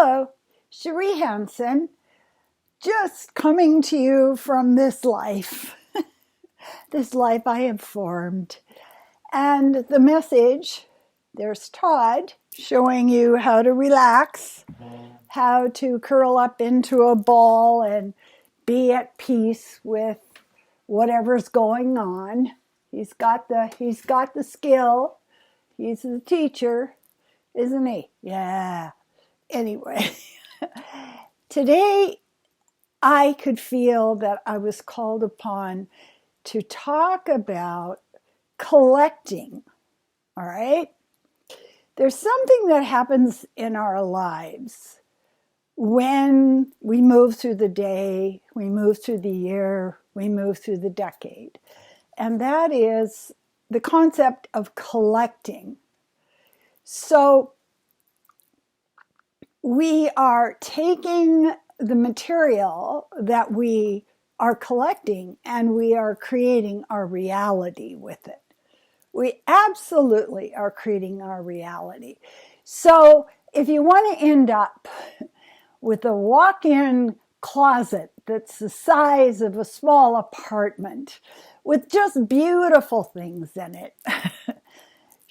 Hello, Cherie Hanson, just coming to you from this life, this life I have formed. And the message, there's Todd showing you how to relax, how to curl up into a ball and be at peace with whatever's going on. He's got the skill. He's the teacher, isn't he? Yeah. Anyway, today I could feel that I was called upon to talk about collecting. All right? There's something that happens in our lives when we move through the day, we move through the year, we move through the decade. And that is the concept of collecting. So we are taking the material that we are collecting and we are creating our reality with it. We absolutely are creating our reality. So if you want to end up with a walk-in closet that's the size of a small apartment with just beautiful things in it,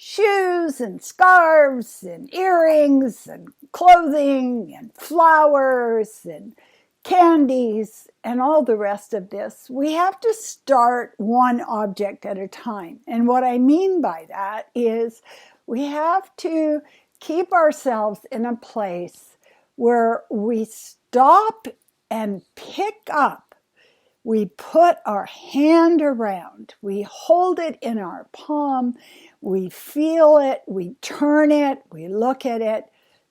shoes and scarves and earrings and clothing and flowers and candies and all the rest of this, we have to start one object at a time. And what I mean by that is we have to keep ourselves in a place where we stop and pick up. We put our hand around, we hold it in our palm, we feel it, we turn it, we look at it,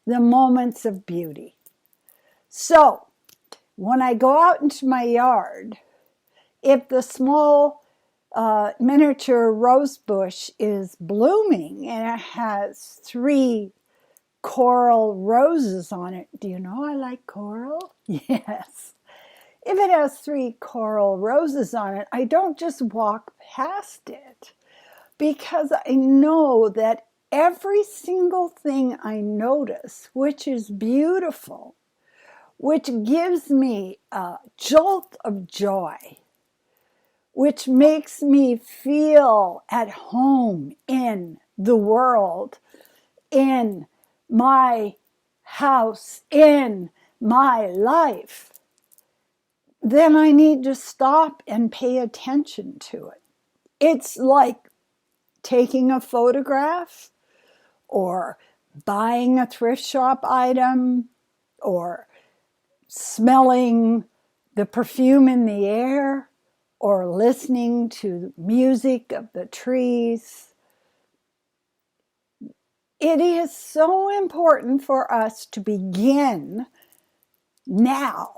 the moments of beauty. So, when I go out into my yard, if the small miniature rose bush is blooming and it has 3 coral roses on it, do you know I like coral? Yes. If it has 3 coral roses on it, I don't just walk past it because I know that every single thing I notice, which is beautiful, which gives me a jolt of joy, which makes me feel at home in the world, in my house, in my life, then I need to stop and pay attention to it. It's like taking a photograph or buying a thrift shop item or smelling the perfume in the air or listening to music of the trees. It is so important for us to begin now,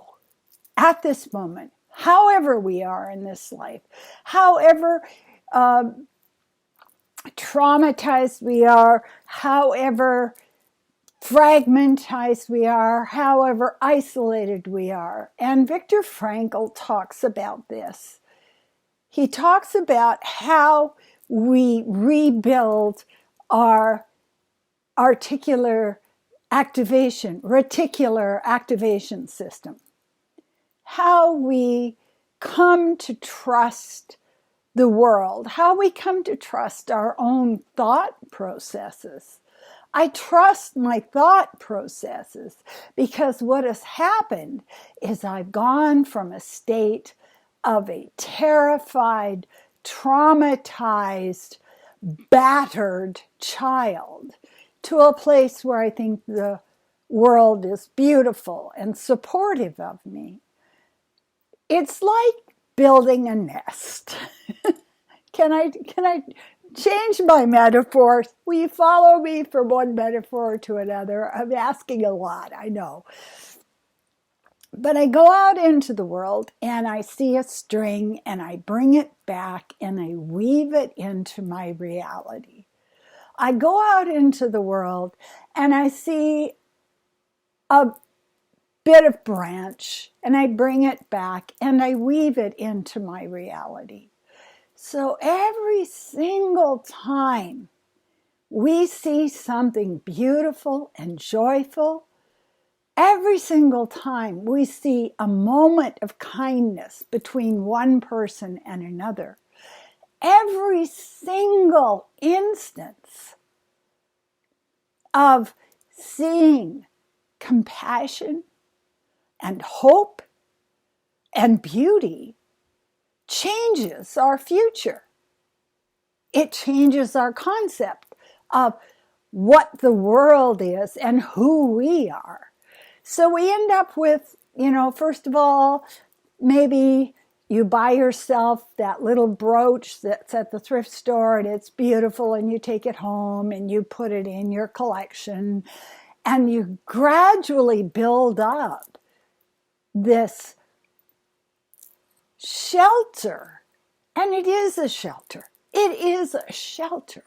at this moment, however we are in this life, however traumatized we are, however fragmentized we are, however isolated we are. And Viktor Frankl talks about this. He talks about how we rebuild our reticular activation system. How we come to trust the world, how we come to trust our own thought processes. I trust my thought processes because what has happened is I've gone from a state of a terrified, traumatized, battered child to a place where I think the world is beautiful and supportive of me. It's like building a nest. Can I change my metaphors? Will you follow me from one metaphor to another? I'm asking a lot, I know. But I go out into the world and I see a string and I bring it back and I weave it into my reality. I go out into the world and I see a bit of branch and I bring it back and I weave it into my reality. So every single time we see something beautiful and joyful, Every single time we see a moment of kindness between one person and another, every single instance of seeing compassion and hope and beauty changes our future. It changes our concept of what the world is and who we are. So we end up with, first of all, maybe you buy yourself that little brooch that's at the thrift store and it's beautiful, and you take it home and you put it in your collection, and you gradually build up this shelter. And it is a shelter. It is a shelter.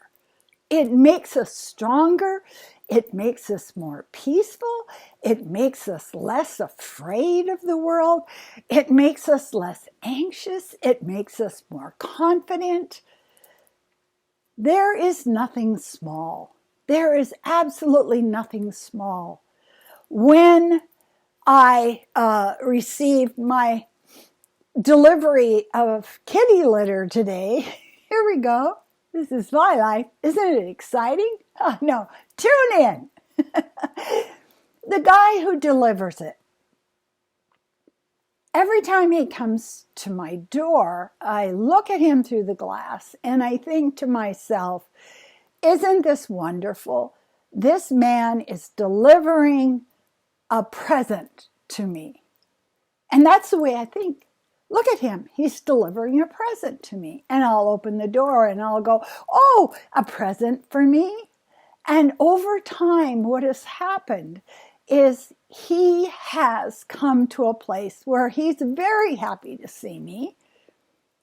It makes us stronger. It makes us more peaceful. It makes us less afraid of the world. It makes us less anxious. It makes us more confident. There is nothing small. There is absolutely nothing small. When I received my delivery of kitty litter today, here we go. This is my life. Isn't it exciting? Oh, no, tune in. The guy who delivers it, every time he comes to my door, I look at him through the glass and I think to myself, isn't this wonderful? This man is delivering a present to me. And that's the way I think. Look at him. He's delivering a present to me. And I'll open the door and I'll go, oh, a present for me? And over time, what has happened is he has come to a place where he's very happy to see me.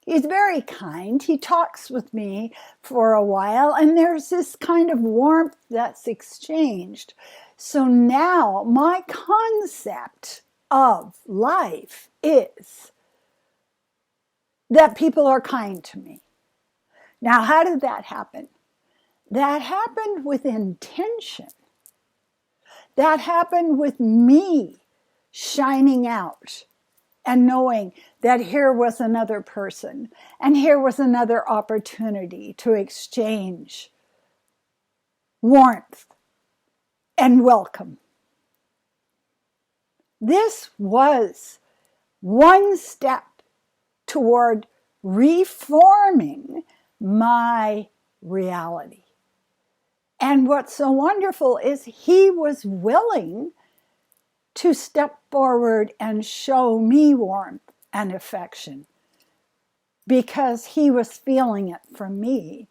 He's very kind. He talks with me for a while, and there's this kind of warmth that's exchanged. So now my concept of life is that people are kind to me. Now, how did that happen? That happened with intention. That happened with me shining out and knowing that here was another person and here was another opportunity to exchange warmth and welcome. This was one step toward reforming my reality. And what's so wonderful is he was willing to step forward and show me warmth and affection because he was feeling it from me.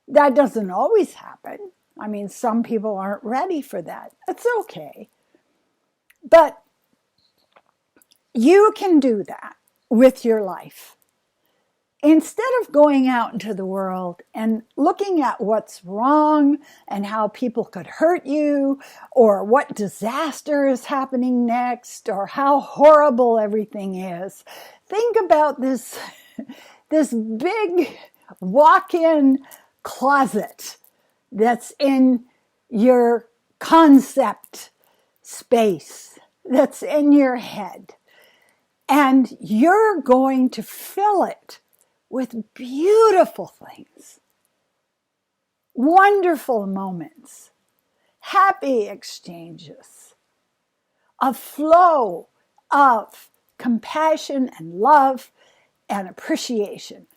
That doesn't always happen. I mean, some people aren't ready for that. It's okay. But you can do that with your life. Instead of going out into the world and looking at what's wrong and how people could hurt you, or what disaster is happening next, or how horrible everything is, think about this big walk-in closet that's in your concept space, that's in your head. And you're going to fill it with beautiful things, wonderful moments, happy exchanges, a flow of compassion and love and appreciation.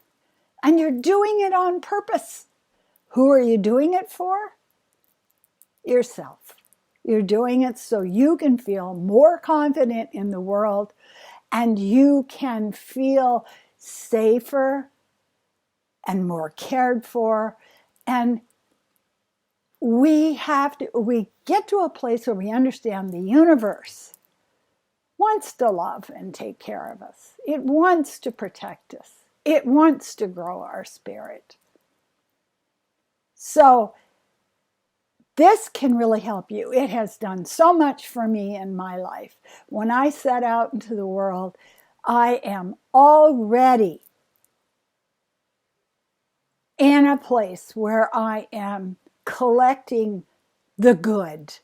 And you're doing it on purpose. Who are you doing it for? Yourself. You're doing it so you can feel more confident in the world, and you can feel safer and more cared for. And we get to a place where we understand the universe wants to love and take care of us. It wants to protect us. It wants to grow our spirit. So this can really help you. It has done so much for me in my life. When I set out into the world, I am already in a place where I am collecting the good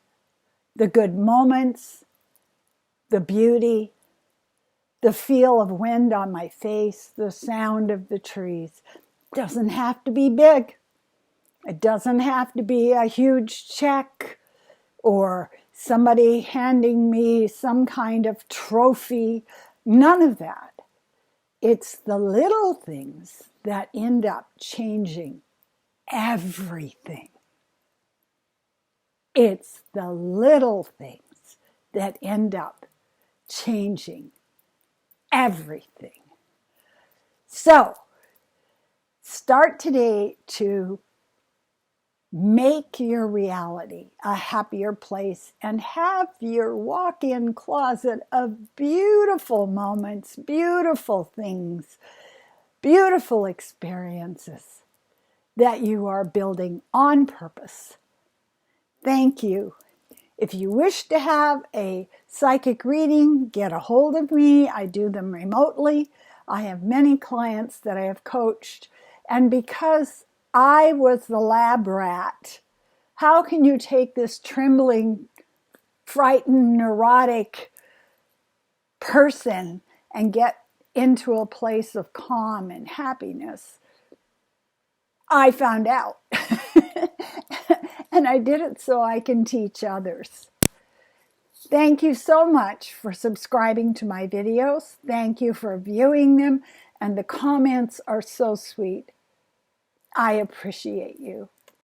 moments, the beauty, the feel of wind on my face, the sound of the trees. It doesn't have to be big. It doesn't have to be a huge check or somebody handing me some kind of trophy. None of that. It's the little things that end up changing everything. It's the little things that end up changing everything. So, start today to make your reality a happier place and have your walk-in closet of beautiful moments, beautiful things, beautiful experiences that you are building on purpose. Thank you. If you wish to have a psychic reading, get a hold of me. I do them remotely. I have many clients that I have coached. And because I was the lab rat, how can you take this trembling, frightened, neurotic person and get into a place of calm and happiness? I found out. And I did it so I can teach others. Thank you so much for subscribing to my videos. Thank you for viewing them. And the comments are so sweet. I appreciate you.